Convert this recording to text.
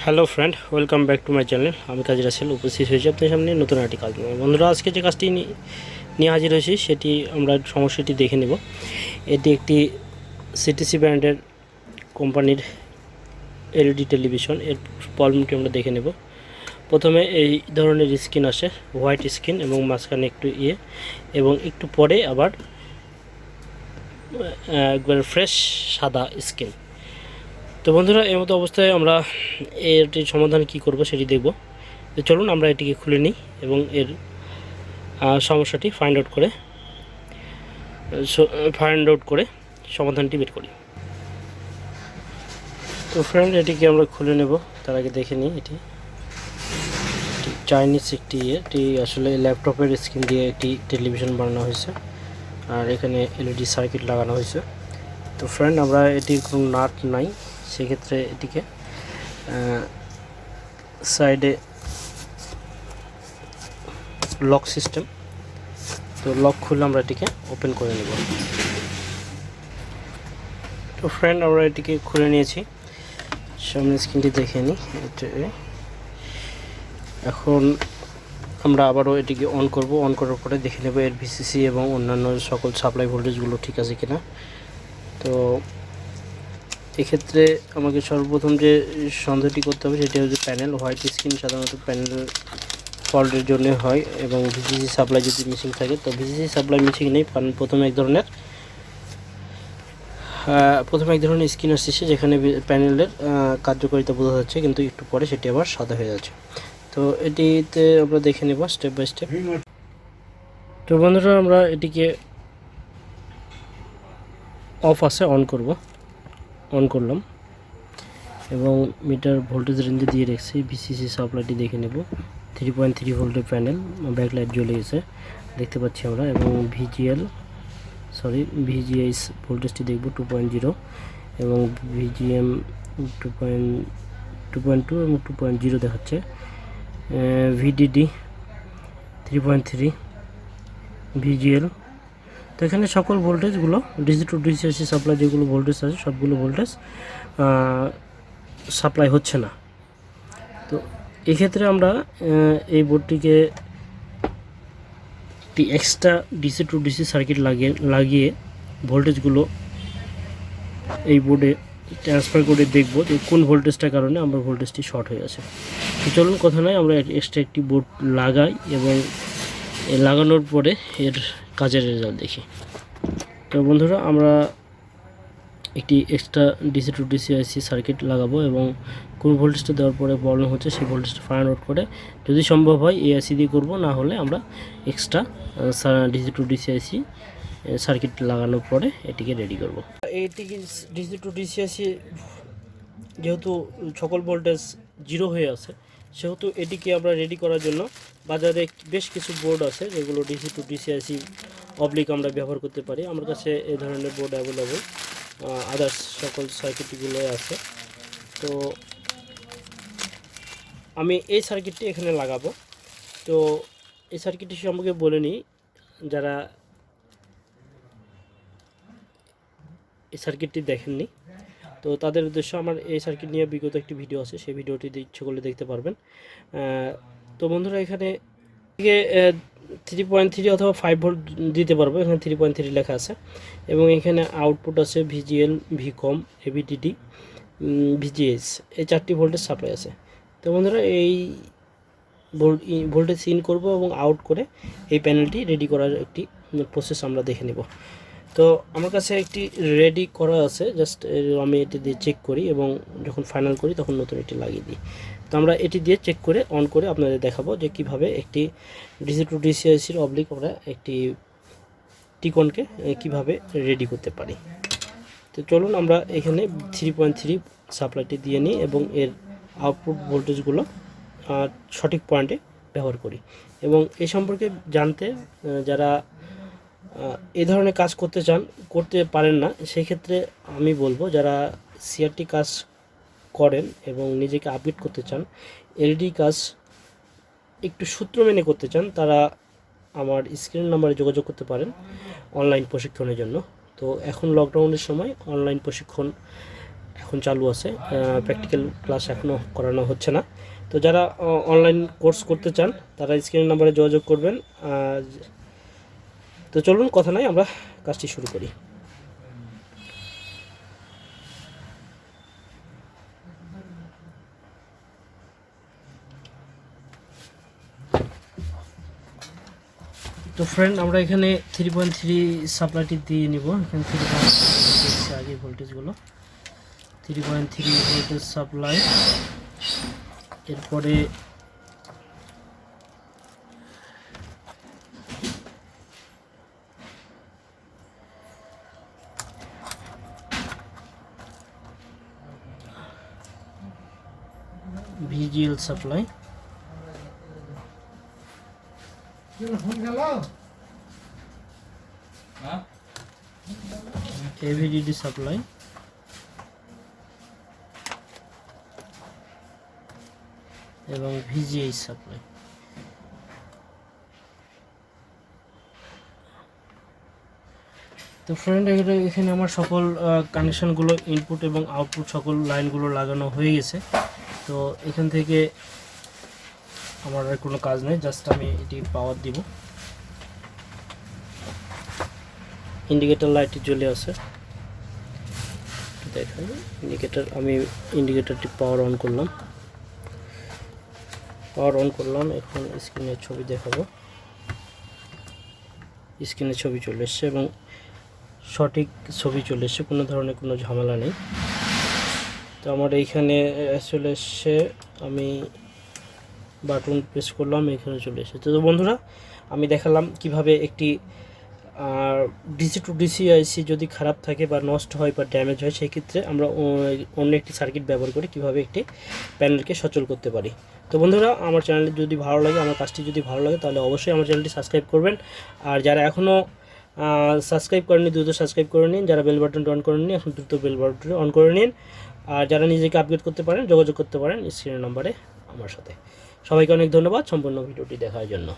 Hello friend, welcome back to my channel. আমি কাজী রাসেল উপস্থিত হয়েছি আপনার সামনে নতুন একটি কাজ নিয়ে। বন্ধুরা, আজকে যে কাজটি নিয়ে হাজির হয়েছি সেটি আমরা সমস্যাটি দেখে নেব। এটি একটি সিটিসি ব্র্যান্ডের কোম্পানির এলইডি টেলিভিশন। এর প্রবলেমটি আমরা দেখে নেব। প্রথমে এই ধরনের স্ক্রিন আসে, হোয়াইট স্ক্রিন এবং মাঝখানে একটু এবং একটু পরে আবার একবার ফ্রেশ সাদা স্ক্রিন। তো বন্ধুরা, এই মতো অবস্থায় আমরা এটির সমাধান কি করব সেটি দেখব। তো চলুন আমরা এটিকে খুলে নিই এবং এর সমস্যাটি ফাইন্ড আউট করে সমাধানটি বের করি। তো ফ্রেন্ড, এটিকে আমরা খুলে নেব। তার আগে দেখে নিই, এটি চাইনিজ এটি আসলে ল্যাপটপের স্ক্রিন দিয়ে একটি টেলিভিশন বানানো হয়েছে, আর এখানে এলইডি সার্কিট লাগানো হয়েছে। তো ফ্রেন্ড, আমরা এটির কোনো নাট নাই, সেক্ষেত্রে এটিকে সাইডে লক সিস্টেম, তো লক খুলে আমরা এটিকে ওপেন করে নেব। তো ফ্রেন্ড, আমরা এটিকে খুলে নিয়েছি। সামনে স্ক্রিনটি দেখে নিই। এখন আমরা আবারও এটিকে অন করব। অন করার পরে দেখে নেব এর ভিসিসি এবং অন্যান্য সকল সাপ্লাই ভোল্টেজগুলো ঠিক আছে কিনা। তো এক্ষেত্রে আমাকে সর্বপ্রথম যে সন্দেহটি করতে হবে সেটি হচ্ছে প্যানেল। হোয়াইট স্ক্রিন সাধারণত প্যানেল ফল্টের জন্য হয়, এবং ভিসিসি সাপ্লাই যদি মিসিং থাকে। তো ভিসিসি সাপ্লাই মিসিং নেই, কারণ প্রথমে এক ধরনের স্ক্রিন আসছে যেখানে প্যানেলের কার্যকারিতা বোঝা যাচ্ছে, কিন্তু একটু পরে সেটি আবার সাদা হয়ে যাচ্ছে। তো এটিতে আমরা দেখে নেব স্টেপ বাই স্টেপ। তো বন্ধুরা, আমরা এটিকে অফ আছে অন করলাম এবং মিটার ভোল্টেজ রেঞ্জে দিয়ে রেখেছি। ভিসিসি সাপ্লাইটি দেখে নেব। 3.3 ভোল্টের প্যানেল, ব্যাকলাইট জ্বলে গেছে দেখতে পাচ্ছি আমরা, এবং ভিজিএস ভোল্টেজটি দেখব 2.0, এবং ভিজিএম 2.2 এবং 2.0 দেখাচ্ছে। VDD 3.3, VGL. তো এখানে সকল ভোল্টেজগুলো ডিসি টু ডিসি সাপ্লাই যেগুলো ভোল্টেজ আছে সবগুলো ভোল্টেজ সাপ্লাই হচ্ছে না। তো এক্ষেত্রে আমরা এই বোর্ডটিকে একটি extra DC two DC circuit লাগিয়ে ভোল্টেজগুলো এই বোর্ডে ট্রান্সফার করে দেখব যে কোন ভোল্টেজটার কারণে আমার ভোল্টেজটি শর্ট হয়ে আছে। তো চলুন, কথা নয়, আমরা এক্সট্রা একটি বোর্ড লাগাই এবং লাগানোর পরে এর কাজের রেজাল্ট দেখি। তো বন্ধুরা, আমরা একটি এক্সট্রা ডিসি টু ডিসি আইসি সার্কিট লাগাবো এবং কোন ভোল্টেজটা দেওয়ার পরে প্রবলেম হচ্ছে সেই ভোল্টেজটা ফাইন্ড আউট করে, যদি সম্ভব হয় এআইসি দিয়ে করবো, না হলে আমরা এক্সট্রা ডিসি টু ডিসি আইসি সার্কিট লাগানোর পরে এটিকে রেডি করব। এটিকে ডিসি টু ডিসি আইসি যেহেতু সকল ভোল্টেজ 0 হয়ে আছে, সেহেতু এটিকে আমরা রেডি করার জন্য বাজারে বেশ কিছু বোর্ড আছে যেগুলো ডিসি টু ডিসি আইসি অবলিক আমরা ব্যবহার করতে পারি। আমার কাছে এই ধরনের বোর্ড অ্যাভেলেবল, আদার্স সকল সার্কিটগুলো আছে। তো আমি এই সার্কিটটি এখানে লাগাবো। তো এই সার্কিটটি সম্পর্কে বলে নিই, যারা এই সার্কিটটি দেখেননি তো তাদের উদ্দেশ্য, আমার এই সার্কিট নিয়ে বিগত একটি ভিডিও আছে, সেই ভিডিওটি ইচ্ছে করলে দেখতে পারবেন। তো বন্ধুরা, এখানে 3.3 অথবা 5 ভোল্ট দিতে পারবো। এখানে 3.3 লেখা আছে, এবং এখানে আউটপুট আছে ভিজিএল, ভিকম, এবিটিডি, ভিজিএস, এই 4টি ভোল্টেজ সাপ্লাই আছে। তো বন্ধুরা, এই ভোল্টেজ ইন করব এবং আউট করে এই প্যানেলটি রেডি করার একটি প্রসেস আমরা দেখে নেব। তো আমার কাছে একটি রেডি করা আছে, জাস্ট আমি এটি দিয়ে চেক করি এবং যখন ফাইনাল করি তখন নতুন এটি লাগিয়ে দিই। তো আমরা এটি দিয়ে চেক করে অন করে আপনাদের দেখাবো যে কিভাবে একটি ডিসি টু ডিসি আইসির অবলিক আমরা একটি টিকনকে কিভাবে রেডি করতে পারি। তো চলুন, আমরা এখানে 3.3 সাপ্লাইটি দিয়ে নিই এবং এর আউটপুট ভোল্টেজগুলো সঠিক পয়েন্টে ব্যবহার করি। এবং এই সম্পর্কে জানতে যারা এই ধরনের কাজ করতে পারেন না, সেই ক্ষেত্রে আমি বলবো, যারা সিআরটি কাজ করেন এবং নিজেকে আপডেট করতে চান, এলইডি কাজ একটু সূত্র মেনে করতে চান, তারা আমার স্ক্রিন নাম্বারে যোগাযোগ করতে পারেন অনলাইন প্রশিক্ষণের জন্য। তো এখন লকডাউনের সময় অনলাইন প্রশিক্ষণ এখন চালু আছে, প্র্যাকটিক্যাল ক্লাস এখনও করানো হচ্ছে না। তো যারা অনলাইন কোর্স করতে চান তারা স্ক্রিনের নাম্বারে যোগাযোগ করবেন। তো চলুন কথা নয়, আমরা কাজটি শুরু করি। তো ফ্রেন্ড, আমরা এখানে 3.3 সাপ্লাইটি দিয়ে নিব। এখানে 3.3 আগে ভোল্টেজগুলো 3.3 ভোল্টেজ সাপ্লাই, এরপরে ভিজিএল সাপ্লাই, এভিডিডি সাপ্লাই এবং ভিজিএইচ সাপ্লাই। তো ফ্রেন্ড, এখানে আমার সকল কানেকশানগুলো, ইনপুট এবং আউটপুট সকল লাইনগুলো লাগানো হয়ে গেছে। তো এখান থেকে আমার আর কোনো কাজ নেই, জাস্ট আমি এটি পাওয়ার দিব। ইন্ডিকেটর লাইটটি জ্বলে আছে, দেখেন ইন্ডিকেটর। আমি ইন্ডিকেটরটি পাওয়ার অন করলাম, এখন স্ক্রিনের ছবি দেখাবো। স্ক্রিনের ছবি চলে এসছে এবং সঠিক ছবি চলে এসছে, কোনো ধরনের কোনো ঝামেলা নেই। তো আমার এইখানে চলে এসছে, আমি বাটন প্রেস করলাম, এখানে চলে এসেছে। তো বন্ধুরা, আমি দেখালাম কিভাবে একটি ডিসি টু ডিসি আইসি যদি খারাপ থাকে বা নষ্ট হয় বা ড্যামেজ হয়, সেই ক্ষেত্রে আমরা অন্য একটি সার্কিট ব্যবহার করে কিভাবে একটি প্যানেলকে সচল করতে পারি। তো বন্ধুরা, আমার চ্যানেলটি যদি ভালো লাগে, আমার কাজটি যদি ভালো লাগে, তাহলে অবশ্যই আমার চ্যানেলটি সাবস্ক্রাইব করবেন। আর যারা এখনও সাবস্ক্রাইব করেননি, দ্রুত সাবস্ক্রাইব করে নিন। যারা বেল বাটনটি অন করেননি, এখন দ্রুত বেল বাটনটি অন করে নিন। আর যারা নিজেকে আপগ্রেড করতে পারেন, যোগাযোগ করতে পারেন স্ক্রিনের নাম্বারে আমার সাথে। সবাইকে অনেক ধন্যবাদ সম্পূর্ণ ভিডিওটি দেখার জন্য।